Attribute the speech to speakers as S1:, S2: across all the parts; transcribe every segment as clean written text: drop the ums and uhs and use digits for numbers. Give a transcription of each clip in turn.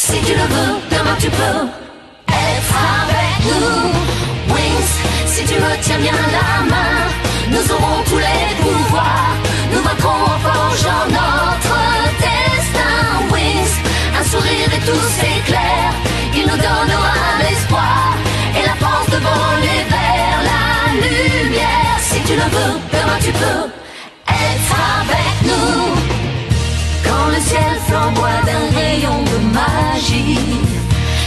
S1: Si tu le veux, demain tu peux être avec nous. Wings, si tu me tiens bien la main, nous aurons tous les pouvoirs. Nous vaincrons en forgeant notre destin. Wings, un sourire et tout s'éclaire. Il nous donnera l'espoir et la force de voler vers la lumière. Si tu le veux, demain tu peux être avec nous. Quand le ciel flamboie d'un rayon de magie,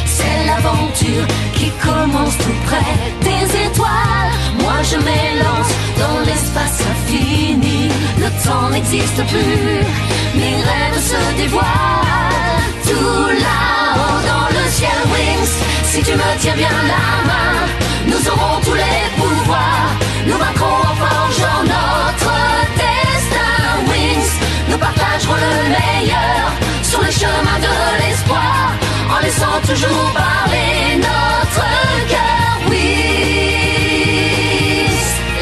S1: c'est l'aventure qui commence tout près des étoiles. Moi je m'élance dans l'espace infini. Le temps n'existe plus, mes rêves se dévoilent. Tout là-haut dans le ciel. Wings, si tu me tiens bien la main, nous aurons tous les pouvoirs. Nous vaincrons en forgeant notre destin. Wings, nous partagerons le meilleur sur le chemin de l'espoir, en laissant toujours parler notre cœur. Wings,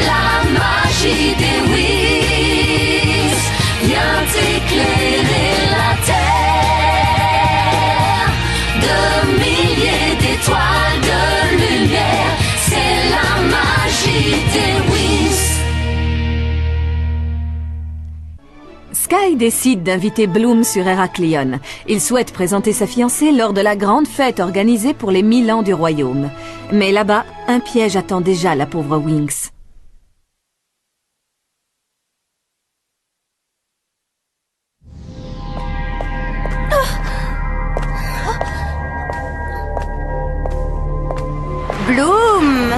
S1: la magie des Wings vient éclairer la terre. De milliers d'étoiles de lumière, c'est la magie des Wings.
S2: Sky décide d'inviter Bloom sur Héraclion. Il souhaite présenter sa fiancée lors de la grande fête organisée pour les 1000 ans du royaume. Mais là-bas, un piège attend déjà la pauvre Wings.
S3: Bloom!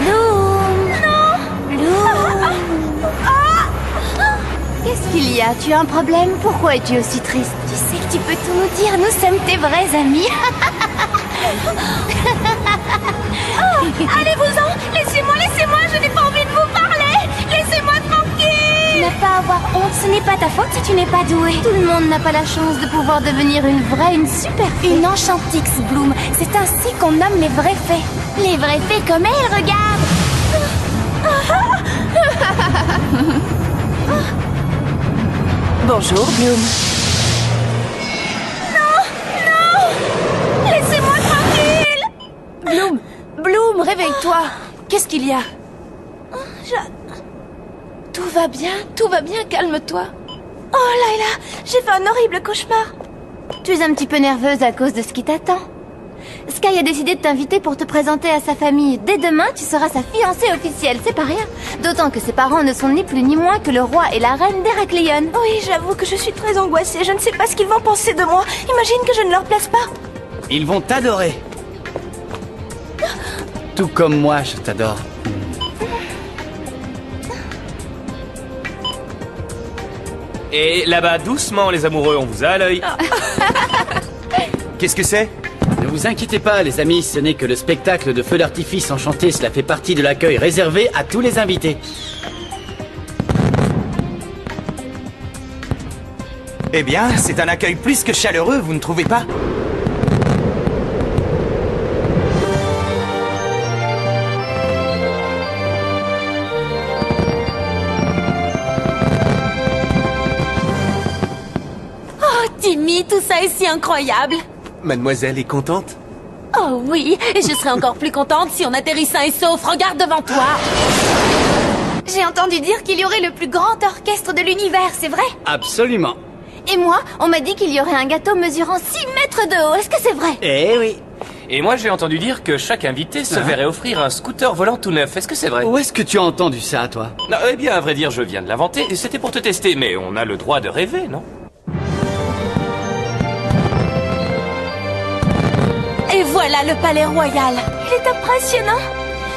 S3: Bloom! Non! Bloom! Qu'est-ce qu'il y a? Tu as un problème? Pourquoi es-tu aussi triste? Tu sais que tu peux tout nous dire, nous sommes tes vrais amis. Allez-vous-en! Laissez-moi, je n'ai pas envie de vous parler! Laissez-moi tranquille! Tu n'as pas à avoir honte, ce n'est pas ta faute si tu n'es pas douée. Tout le monde n'a pas la chance de pouvoir devenir une vraie, une super fée. Une enchantix, Bloom. C'est ainsi qu'on nomme les vrais fées. Les vraies fées comme elle, regarde!
S2: Bonjour, Bloom.
S3: Laissez-moi tranquille!
S2: Bloom, réveille-toi. Qu'est-ce qu'il y a?
S3: Tout va bien, calme-toi. Oh Layla, j'ai fait un horrible cauchemar. Tu es un petit peu nerveuse à cause de ce qui t'attend. Sky a décidé de t'inviter pour te présenter à sa famille. Dès demain, tu seras sa fiancée officielle, c'est pas rien. D'autant que ses parents ne sont ni plus ni moins que le roi et la reine d'Héraclion.
S4: Oui, j'avoue que je suis très angoissée. Je ne sais pas ce qu'ils vont penser de moi. Imagine que je ne leur plaise pas.
S5: Ils vont t'adorer. Tout comme moi, je t'adore.
S6: Et là-bas, doucement, les amoureux, on vous a à l'œil.
S5: Qu'est-ce que c'est? Ne vous inquiétez pas, les amis, ce n'est que le spectacle de feux d'artifice enchanté. Cela fait partie de l'accueil réservé à tous les invités.
S7: Eh bien, c'est un accueil plus que chaleureux, vous ne trouvez pas?
S4: Timmy, tout ça est si incroyable.
S7: Mademoiselle est contente?
S4: Oh oui, et je serais encore plus contente si on atterrit sain et sauf. Regarde devant toi.
S3: J'ai entendu dire qu'il y aurait le plus grand orchestre de l'univers, c'est vrai?
S5: Absolument.
S3: Et moi, on m'a dit qu'il y aurait un gâteau mesurant 6 mètres de haut. Est-ce que c'est vrai?
S5: Eh oui.
S6: Et moi, j'ai entendu dire que chaque invité se verrait offrir un scooter volant tout neuf. Est-ce que c'est vrai?
S5: Où est-ce que tu as entendu ça, toi?
S6: Non, eh bien, à vrai dire, je viens de l'inventer. Et c'était pour te tester, mais on a le droit de rêver, non?
S4: Et voilà le palais royal. Il est impressionnant.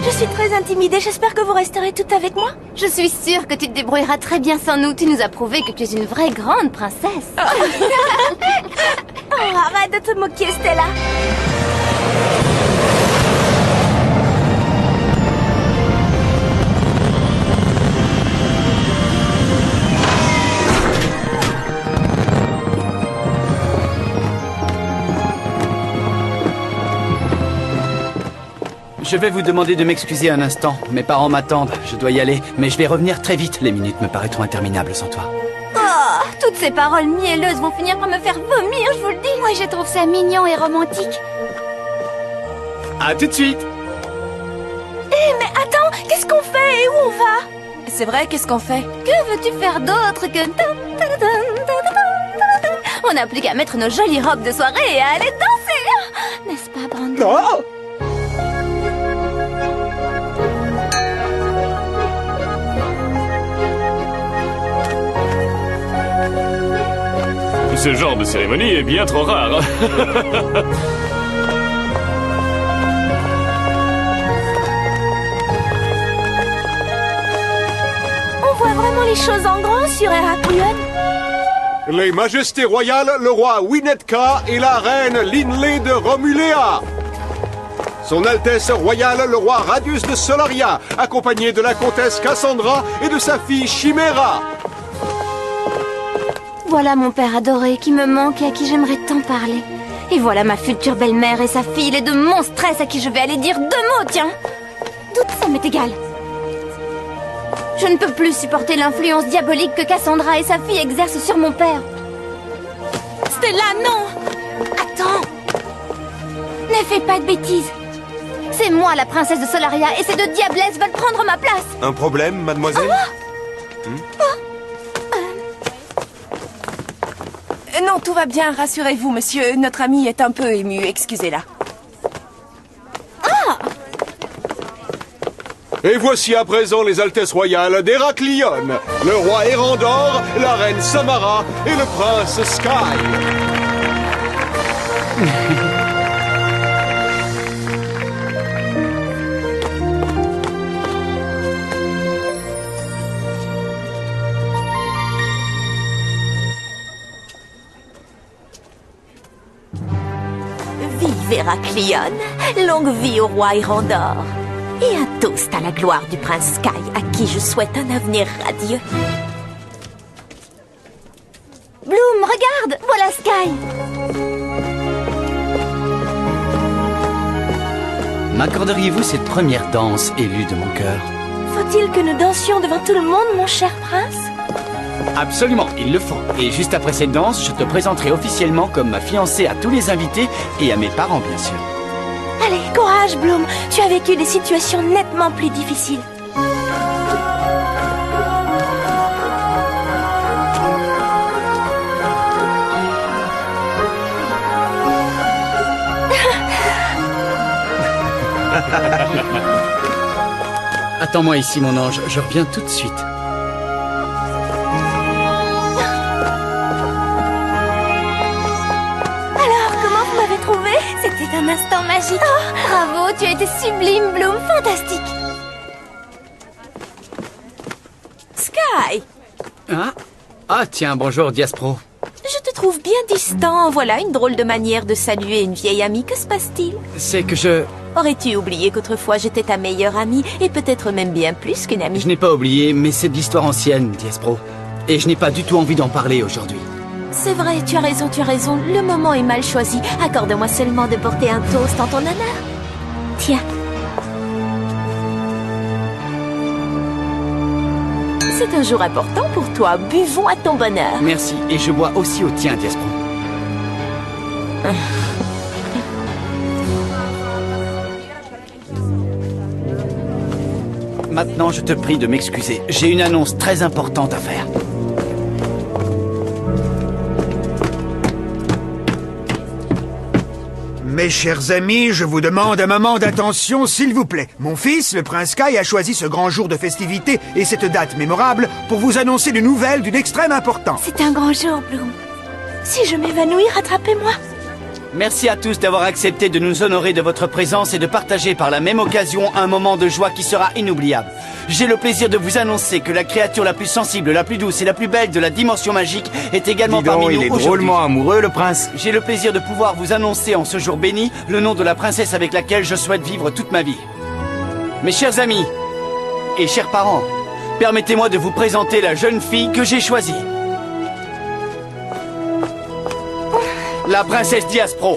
S4: Je suis très intimidée. J'espère que vous resterez toutes avec moi.
S3: Je suis sûre que tu te débrouilleras très bien sans nous. Tu nous as prouvé que tu es une vraie grande princesse.
S4: Oh, arrête de te moquer, Stella.
S5: Je vais vous demander de m'excuser un instant. Mes parents m'attendent. Je dois y aller, mais je vais revenir très vite. Les minutes me paraîtront interminables sans toi.
S4: Oh,
S3: Toutes ces paroles mielleuses vont finir par me faire vomir, je vous le dis. Moi, je trouve ça mignon et romantique.
S5: À tout de suite.
S3: Mais attends, qu'est-ce qu'on fait et où on va?
S4: C'est vrai, qu'est-ce qu'on fait?
S3: Que veux-tu faire d'autre que... On n'a plus qu'à mettre nos jolies robes de soirée et à aller danser. N'est-ce pas, Brandon?
S8: Oh!
S9: Ce genre de cérémonie est bien trop rare.
S4: On voit vraiment les choses en grand sur Héraclion.
S8: Les majestés royales, le roi Winnetka et la reine Linley de Romuléa. Son Altesse royale, le roi Radius de Solaria, accompagné de la comtesse Cassandra et de sa fille Chimera.
S3: Voilà mon père adoré qui me manque et à qui j'aimerais tant parler. Et voilà ma future belle-mère et sa fille, les deux monstres à qui je vais aller dire 2 mots, tiens. Tout ça m'est égal. Je ne peux plus supporter l'influence diabolique que Cassandra et sa fille exercent sur mon père.
S4: Stella, non!
S3: Attends! Ne fais pas de bêtises. C'est moi la princesse de Solaria et ces 2 diablesses veulent prendre ma place.
S8: Un problème, mademoiselle?
S4: Non, tout va bien, rassurez-vous, monsieur. Notre amie est un peu émue, excusez-la.
S8: Et voici à présent les Altesses royales d'Héraclion, le roi Erandor, la reine Samara et le prince Sky.
S10: Vive Héraclion, longue vie au roi Erandor. Et un toast à la gloire du prince Sky, à qui je souhaite un avenir radieux.
S3: Bloom, regarde, voilà Sky.
S5: M'accorderiez-vous cette première danse élue de mon cœur?
S4: Faut-il que nous dansions devant tout le monde, mon cher prince?
S5: Absolument, il le faut. Et juste après cette danse, je te présenterai officiellement comme ma fiancée à tous les invités et à mes parents, bien sûr.
S4: Allez, courage, Bloom. Tu as vécu des situations nettement plus difficiles.
S5: Attends-moi ici, mon ange. Je reviens tout de suite.
S3: C'était un instant magique. Oh, bravo, tu as été sublime, Bloom, fantastique.
S4: Sky!
S5: Hein? Ah, tiens, bonjour, Diaspro.
S10: Je te trouve bien distant. Voilà une drôle de manière de saluer une vieille amie. Que se passe-t-il?
S5: C'est que je...
S10: Aurais-tu oublié qu'autrefois j'étais ta meilleure amie et peut-être même bien plus qu'une amie?
S5: Je n'ai pas oublié, mais c'est de l'histoire ancienne, Diaspro. Et je n'ai pas du tout envie d'en parler aujourd'hui.
S10: C'est vrai, tu as raison, tu as raison. Le moment est mal choisi. Accorde-moi seulement de porter un toast en ton honneur. Tiens. C'est un jour important pour toi. Buvons à ton bonheur.
S5: Merci, et je bois aussi au tien, Diaspro. Maintenant, je te prie de m'excuser. J'ai une annonce très importante à faire.
S11: Mes chers amis, je vous demande un moment d'attention, s'il vous plaît. Mon fils, le prince Sky, a choisi ce grand jour de festivité et cette date mémorable pour vous annoncer une nouvelle d'une extrême importance.
S4: C'est un grand jour, Bloom. Si je m'évanouis, rattrapez-moi.
S5: Merci à tous d'avoir accepté de nous honorer de votre présence et de partager par la même occasion un moment de joie qui sera inoubliable. J'ai le plaisir de vous annoncer que la créature la plus sensible, la plus douce et la plus belle de la dimension magique est également parmi nous
S7: il est
S5: aujourd'hui.
S7: drôlement amoureux, le prince.
S5: J'ai le plaisir de pouvoir vous annoncer en ce jour béni le nom de la princesse avec laquelle je souhaite vivre toute ma vie. Mes chers amis et chers parents, permettez-moi de vous présenter la jeune fille que j'ai choisie. La princesse Diaspro.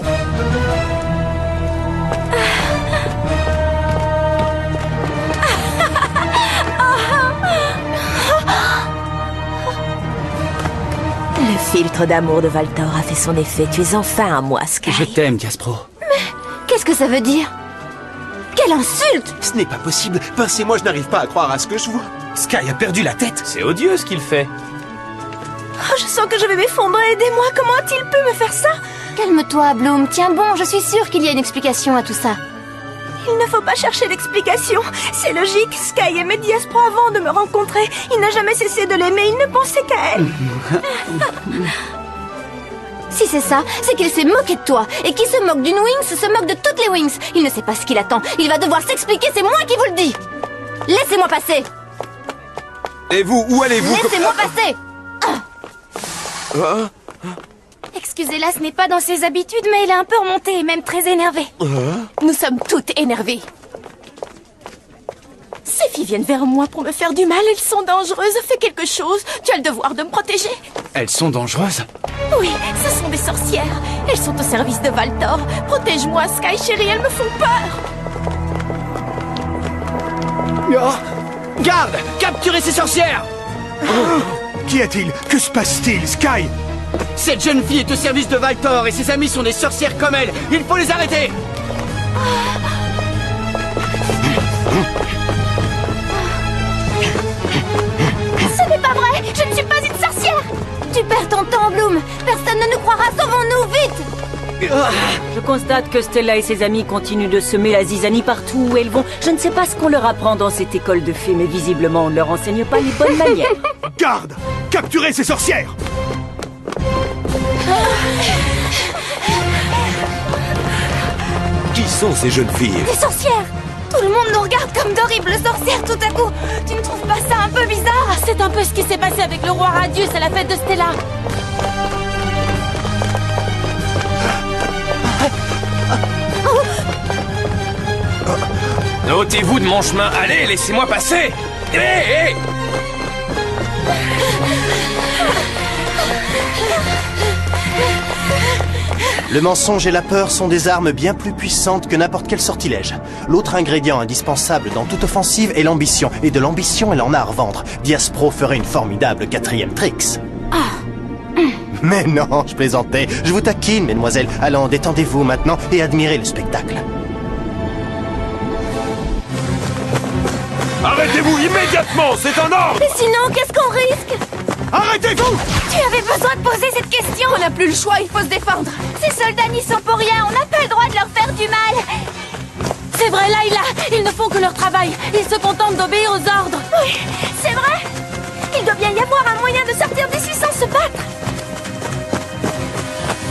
S10: filtre d'amour de Valtor a fait son effet. Tu es enfin à moi, Sky.
S5: Je t'aime, Diaspro.
S3: Qu'est-ce que ça veut dire? Quelle insulte!
S8: Ce n'est pas possible. Pincez-moi, je n'arrive pas à croire à ce que je vois.
S7: Sky a perdu la tête.
S6: C'est odieux ce qu'il fait.
S4: Oh, je sens que je vais m'effondrer. Aidez-moi, comment a-t-il pu me faire ça?
S3: Calme-toi, Bloom. Tiens bon, je suis sûre qu'il y a une explication à tout ça.
S4: Il ne faut pas chercher d'explication. C'est logique. Sky aimait Diaspro avant de me rencontrer. Il n'a jamais cessé de l'aimer. Il ne pensait qu'à elle.
S3: Si c'est ça, c'est qu'il s'est moqué de toi. Et qui se moque d'une Wings se moque de toutes les Wings. Il ne sait pas ce qu'il attend. Il va devoir s'expliquer, c'est moi qui vous le dis. Laissez-moi passer.
S8: Et vous, où allez-vous?
S3: Laissez-moi passer.
S4: Excusez-la, ce n'est pas dans ses habitudes, mais il est un peu remonté et même très énervé.
S10: Nous sommes toutes énervées. Ces filles viennent vers moi pour me faire du mal. Elles sont dangereuses. Fais quelque chose. Tu as le devoir de me protéger.
S5: Elles sont dangereuses?
S10: Oui, ce sont des sorcières. Elles sont au service de Valtor. Protège-moi, Sky, chérie. Elles me font peur.
S5: Oh, garde! Capturez ces sorcières!
S11: Qu'y a-t-il? Que se passe-t-il, Sky?
S5: Cette jeune fille est au service de Valtor et ses amis sont des sorcières comme elle. Il faut les arrêter!
S3: Ce n'est pas vrai. Je ne suis pas une sorcière. Tu perds ton temps, Bloom. Personne ne nous croira. Sauvons-nous, vite.
S12: Je constate que Stella et ses amis continuent de semer la zizanie partout où elles vont. Je ne sais pas ce qu'on leur apprend dans cette école de fées, mais visiblement on ne leur enseigne pas les bonnes manières.
S11: Garde! Capturez ces sorcières!
S8: Qui sont ces jeunes filles?
S3: Des sorcières. Tout le monde nous regarde comme d'horribles sorcières tout à coup. Tu ne trouves pas ça un peu bizarre?
S4: C'est un peu ce qui s'est passé avec le roi Radius à la fête de Stella.
S6: Ôtez-vous de mon chemin. Allez, laissez-moi passer. Hé, hé!
S13: Le mensonge et la peur sont des armes bien plus puissantes que n'importe quel sortilège. L'autre ingrédient indispensable dans toute offensive est l'ambition. Et de l'ambition, elle en a à revendre. Diaspro ferait une formidable 4e Trix. Mais non, je plaisantais. Je vous taquine, mesdemoiselles. Allons, détendez-vous maintenant et admirez le spectacle.
S8: Arrêtez-vous immédiatement, c'est un ordre!
S3: Mais sinon, qu'est-ce qu'on risque?
S11: Arrêtez-vous!
S3: Tu avais besoin de poser cette question.
S4: On n'a plus le choix, il faut se défendre.
S3: Ces soldats n'y sont pour rien. On n'a pas le droit de leur faire du mal.
S4: C'est vrai, Layla. Ils ne font que leur travail. Ils se contentent d'obéir aux ordres.
S3: Oui, c'est vrai. Il doit bien y avoir un moyen de sortir d'ici sans se battre.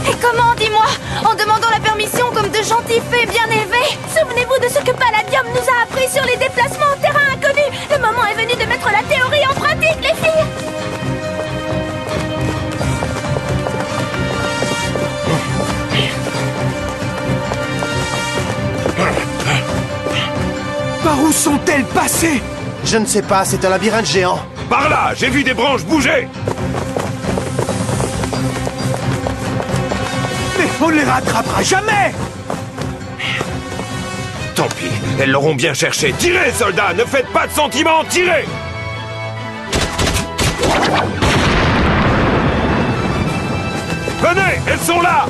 S4: Et comment, dis-moi? En demandant la permission comme de gentils fées bien élevés.
S3: Souvenez-vous de ce que Palladium nous a appris sur les déplacements en terrain inconnu. Le moment est venu de mettre la théorie en pratique, les filles.
S11: Par où sont-elles passées?
S13: Je ne sais pas, c'est un labyrinthe géant.
S8: Par là, j'ai vu des branches bouger!
S11: Mais on ne les rattrapera jamais!
S8: Tant pis, elles l'auront bien cherché. Tirez, soldats, ne faites pas de sentiments, tirez! Venez, elles sont là!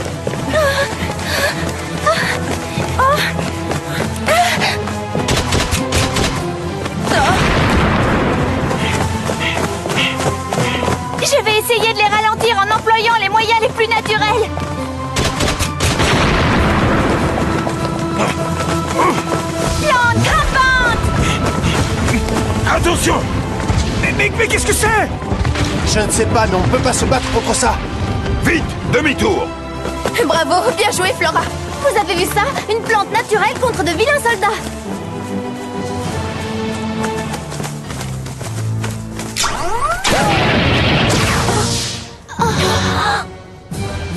S3: Je vais essayer de les ralentir en employant les moyens les plus naturels. Plante grimpante!
S8: Attention!
S11: Mais qu'est-ce que c'est?
S13: Je ne sais pas, mais on ne peut pas se battre contre ça.
S8: Vite, demi-tour!
S3: Bravo, bien joué, Flora. Vous avez vu ça? Une plante naturelle contre de vilains soldats.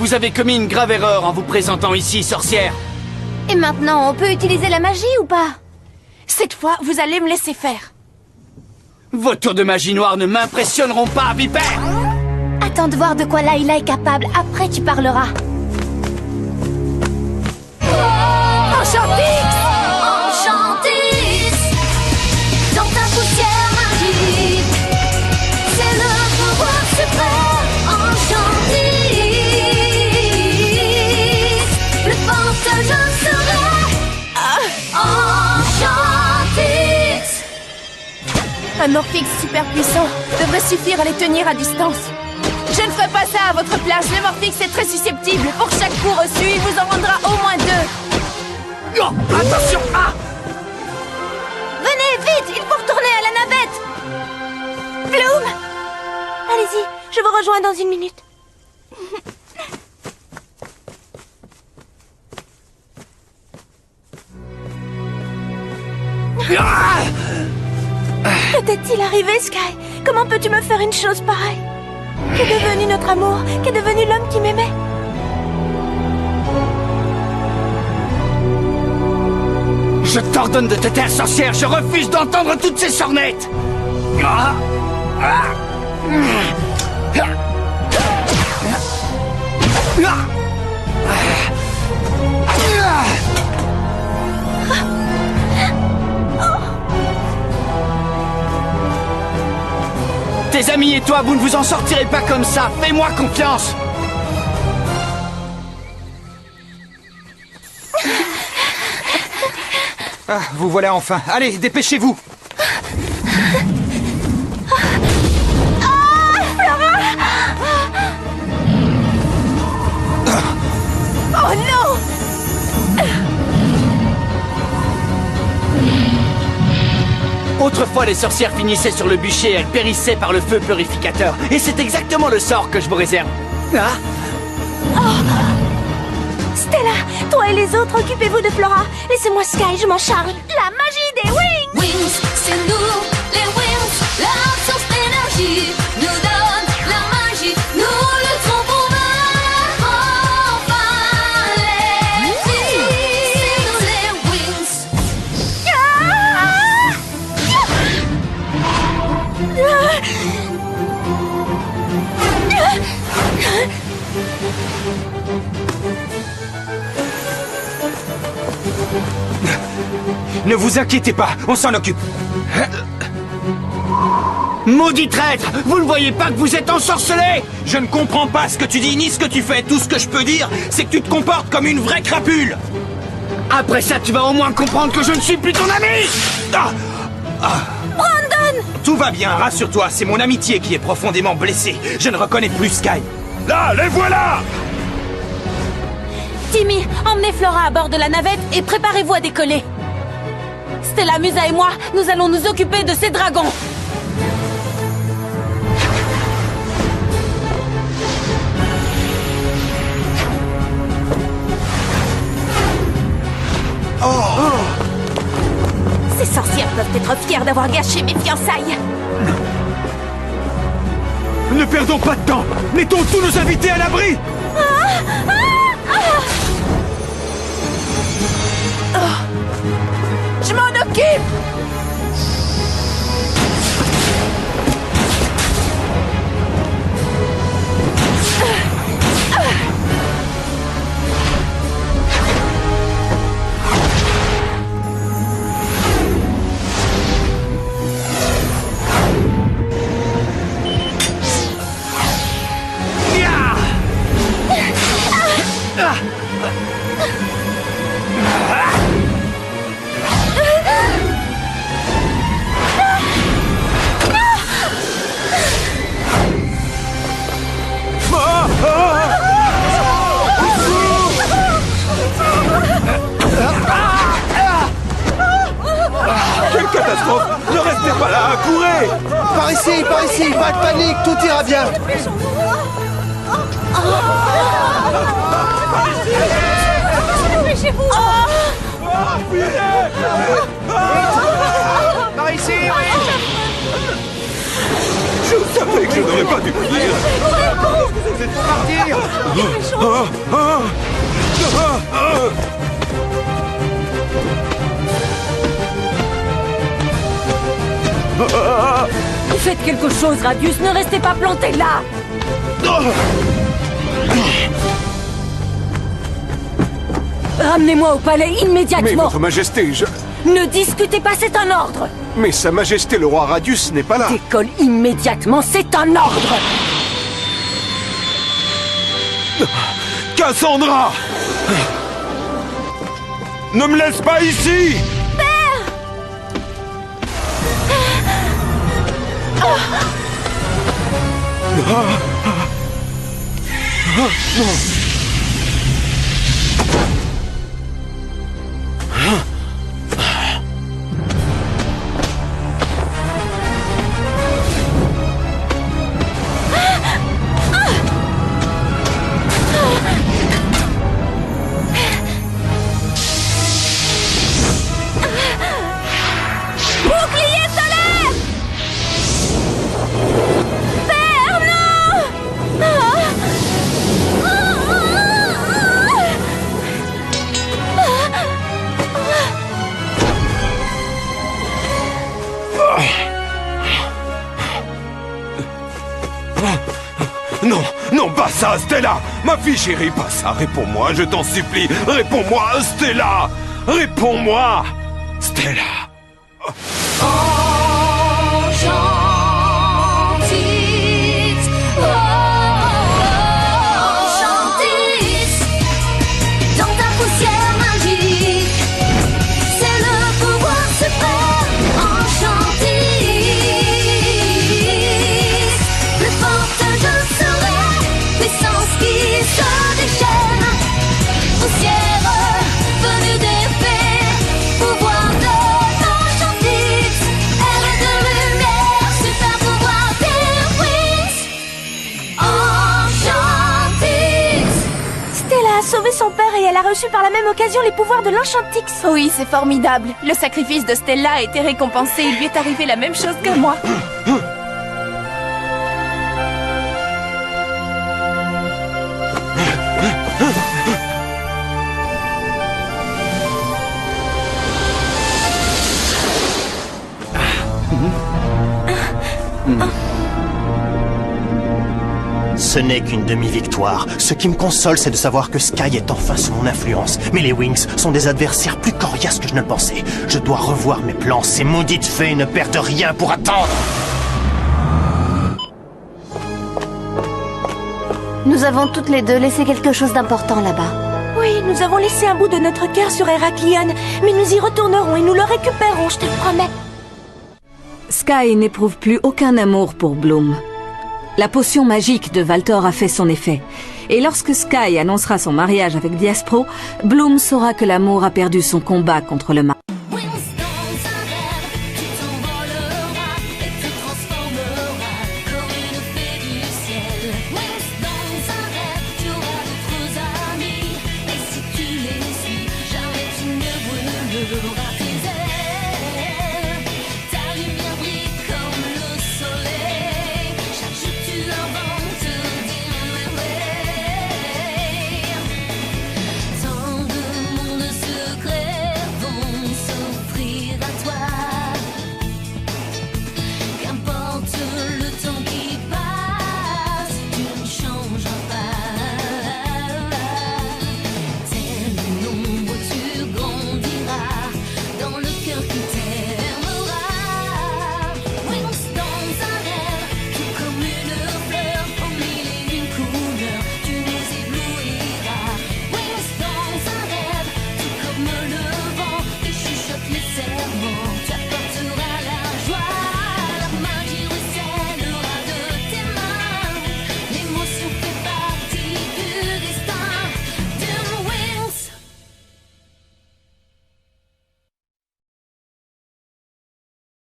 S5: Vous avez commis une grave erreur en vous présentant ici, sorcière.
S3: Et maintenant, on peut utiliser la magie ou pas?
S4: Cette fois, vous allez me laisser faire.
S5: Vos tours de magie noire ne m'impressionneront pas, vipère.
S3: Attends de voir de quoi Layla est capable. Après, tu parleras.
S1: Enchantis! Enchantis! Dans ta poussière magique, c'est le pouvoir suprême. Enchantis!
S3: Un Morphix super puissant devrait suffire à les tenir à distance. Je ne ferai pas ça à votre place. Le Morphix est très susceptible. Pour chaque coup reçu, il vous en rendra au moins 2.
S5: Oh, attention! Ah!
S3: Venez, vite! Il faut retourner à la navette! Bloom! Allez-y, je vous rejoins dans 1 minute. Que t'est-il arrivé, Sky? Comment peux-tu me faire une chose pareille? Qu'est devenu notre amour? Qu'est devenu l'homme qui m'aimait?
S5: Je t'ordonne de te taire, sorcière! Je refuse d'entendre toutes ces sornettes! Tes amis et toi, vous ne vous en sortirez pas comme ça! Fais-moi confiance!
S7: Ah, vous voilà enfin. Allez, dépêchez-vous.
S3: Oh non!
S5: Autrefois, les sorcières finissaient sur le bûcher, elles périssaient par le feu purificateur. Et c'est exactement le sort que je vous réserve. Ah!
S3: Stella, toi et les autres, occupez-vous de Flora. Laissez-moi Sky, je m'en charge. La magie des Wings!
S1: Wings, c'est nous, les Wings. L'absence d'énergie nous donne la magie. Nous luttons pour vaincre enfin les filles. C'est nous, les Wings.
S7: Ne vous inquiétez pas, on s'en occupe.
S5: Maudit traître! Vous ne voyez pas que vous êtes ensorcelé?
S7: Je ne comprends pas ce que tu dis ni ce que tu fais. Tout ce que je peux dire, c'est que tu te comportes comme une vraie crapule.
S5: Après ça, tu vas au moins comprendre que je ne suis plus ton ami!
S3: Brandon!
S7: Tout va bien, rassure-toi, c'est mon amitié qui est profondément blessée. Je ne reconnais plus Sky.
S9: Là, les voilà!
S12: Timmy, emmenez Flora à bord de la navette et préparez-vous à décoller. Stella, Musa et moi, nous allons nous occuper de ces dragons.
S10: Ces sorcières peuvent être fières d'avoir gâché mes fiançailles.
S11: Ne perdons pas de temps. Mettons tous nos invités à l'abri.
S3: Je m'en occupe!
S8: Quelle catastrophe! Ne restez pas là, courez!
S13: Par ici, pas de panique, tout ira bien.
S3: Dépêchez-vous!
S11: Par ici, oui.
S8: Je savais que je n'aurais pas dû venir.
S12: Faites quelque chose, Radius, ne restez pas plantés là. Ramenez-moi au palais immédiatement.
S8: Mais votre majesté,
S12: Ne discutez pas, c'est un ordre.
S8: Mais sa majesté le roi Radius n'est pas là.
S12: Décolle immédiatement, c'est un ordre.
S8: Cassandra! Ne me laisse pas ici!
S4: Bouclier solaire! Père, non!
S14: Non, non, pas ça, Stella! Ma fille chérie, pas ça, réponds-moi, je t'en supplie! Réponds-moi, Stella! Réponds-moi! Stella!
S1: Dans ta poussière magique, c'est le pouvoir suprême. Enchantis, plus forte je serai, puissance qui se déchaîne. Poussière venue des fées, pouvoir de l'Enchantis, air de lumière, super pouvoir des Wings. Enchantis.
S4: Stella a sauvé son père et elle a reçu par la même occasion les pouvoirs de l'Enchantix.
S3: Oui, c'est formidable. Le sacrifice de Stella a été récompensé. Il lui est arrivé la même chose que moi.
S13: Ce n'est qu'une demi-victoire. Ce qui me console, c'est de savoir que Sky est enfin sous mon influence. Mais les Wings sont des adversaires plus coriaces que je ne le pensais. Je dois revoir mes plans. Ces maudites fées ne perdent rien pour attendre.
S3: Nous avons toutes les deux laissé quelque chose d'important là-bas.
S4: Oui, nous avons laissé un bout de notre cœur sur Héraclion, mais nous y retournerons et nous le récupérerons, je te le promets.
S2: Sky n'éprouve plus aucun amour pour Bloom. La potion magique de Valtor a fait son effet. Et lorsque Sky annoncera son mariage avec Diaspro, Bloom saura que l'amour a perdu son combat contre le mal.